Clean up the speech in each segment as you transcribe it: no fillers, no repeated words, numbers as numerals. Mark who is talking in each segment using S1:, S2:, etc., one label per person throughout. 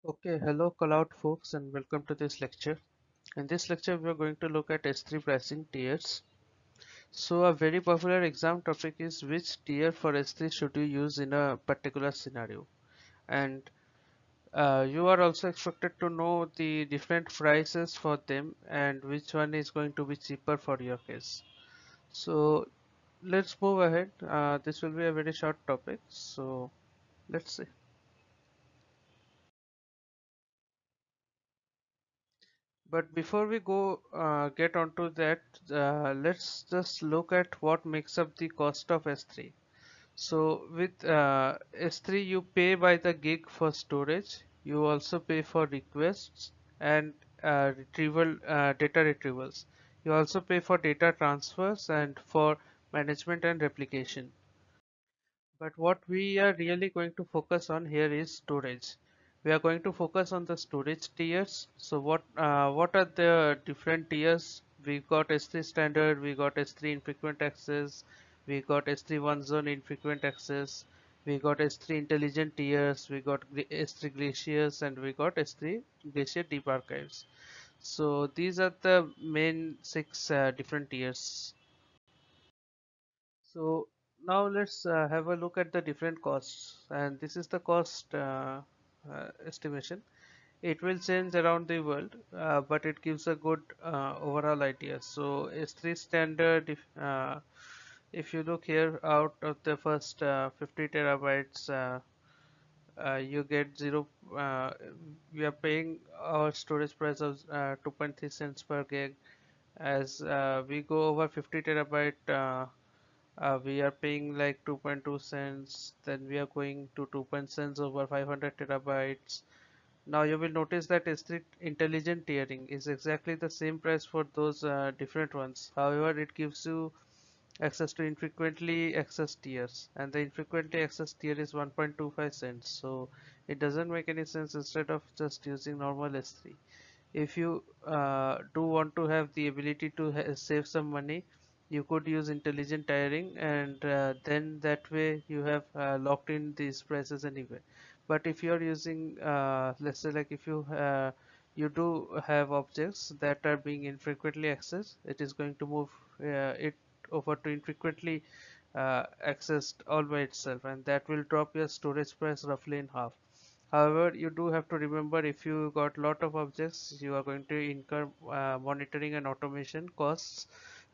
S1: Okay, hello Cloud folks and welcome to this lecture. In this lecture we are going to look at S3 pricing tiers. So a very popular exam topic is which tier for S3 should you use in a particular scenario. And you are also expected to know the different prices for them and which one is going to be cheaper for your case. So let's move ahead. This will be a very short topic. So let's see. But before we go get onto that, let's just look at what makes up the cost of S3. So with S3, you pay by the gig for storage. You also pay for requests and data retrievals. You also pay for data transfers and for management and replication. But what we are really going to focus on here is storage. We are going to focus on the storage tiers. So what are the different tiers? We got S3 standard, we got S3 infrequent access, we got S3 one zone infrequent access, we got S3 intelligent tiers, we got S3 glaciers, and we got S3 glacier deep archives. So these are the main six different tiers. So now let's have a look at the different costs, and this is the cost estimation. It will change around the world, but it gives a good overall idea. So S3 standard, if you look here, out of the first 50 terabytes, you get zero. We are paying our storage price of 2.3 cents per gig. As we go over 50 terabyte. We are paying like 2.2 cents, then we are going to 2 cents over 500 terabytes. Now you will notice that S3 intelligent tiering is exactly the same price for those different ones. However, it gives you access to infrequently accessed tiers, and the infrequently accessed tier is 1.25 cents. So it doesn't make any sense instead of just using normal S3. If you do want to have the ability to save some money, you could use intelligent tiering, and then that way you have locked in these prices anyway. But if you are using, let's say, like if you do have objects that are being infrequently accessed, it is going to move it over to infrequently accessed all by itself, and that will drop your storage price roughly in half. However, you do have to remember, if you got lot of objects, you are going to incur monitoring and automation costs,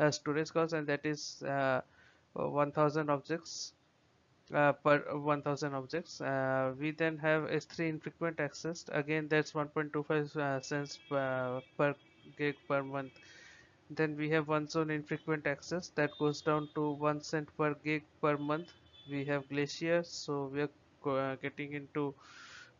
S1: storage costs, and that is 1000 objects per 1000 objects. We then have S3 infrequent access. Again, that's 1.25 cents per gig per month. Then we have one zone infrequent access that goes down to 1 cent per gig per month. We have glaciers, so we are getting into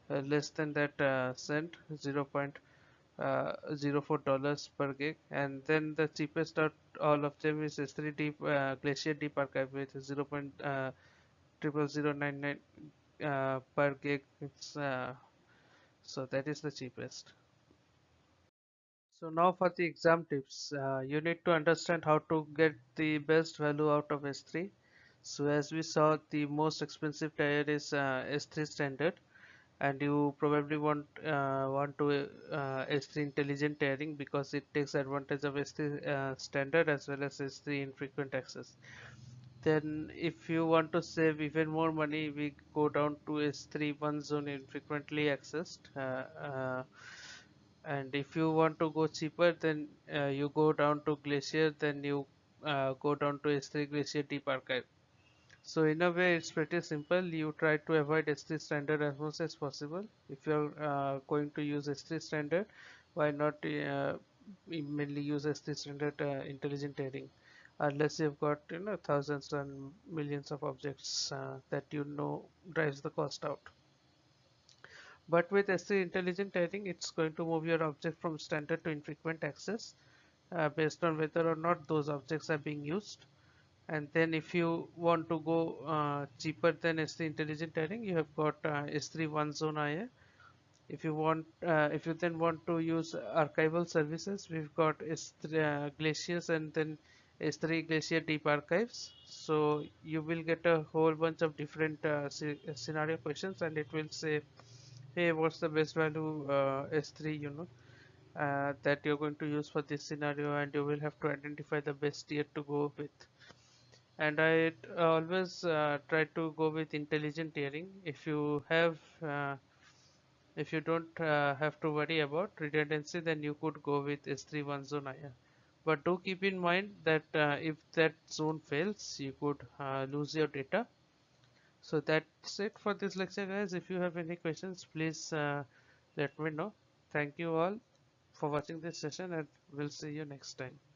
S1: less than that cent, 0.04 dollars per gig. And then the cheapest out all of them is S3 deep glacier deep archive with 0.00099 per gig. So that is the cheapest. So now for the exam tips, you need to understand how to get the best value out of S3. So as we saw, the most expensive tier is S3 standard, and you probably want to S3 intelligent tiering because it takes advantage of S3 standard as well as S3 infrequent access. Then if you want to save even more money, we go down to S3 one zone infrequently accessed. And if you want to go cheaper, then you go down to Glacier, then you go down to S3 Glacier Deep Archive. So in a way, it's pretty simple. You try to avoid S3 standard as much as possible. If you're going to use S3 standard, why not mainly use S3 standard intelligent tiering? Unless you've got thousands and millions of objects that drives the cost out. But with S3 intelligent tiering, it's going to move your object from standard to infrequent access based on whether or not those objects are being used. And then if you want to go cheaper than S3 intelligent tiering, you have got S3 one zone IA. If you then want to use archival services, we've got S3 glaciers and then S3 glacier deep archives. So you will get a whole bunch of different scenario questions, and it will say hey, what's the best value S3, that you're going to use for this scenario, and you will have to identify the best tier to go with. And I always try to go with intelligent tiering. If you don't have to worry about redundancy, then you could go with S3 one zone IR. But do keep in mind that if that zone fails, you could lose your data. So that's it for this lecture, guys. If you have any questions, please let me know. Thank you all for watching this session, and we'll see you next time.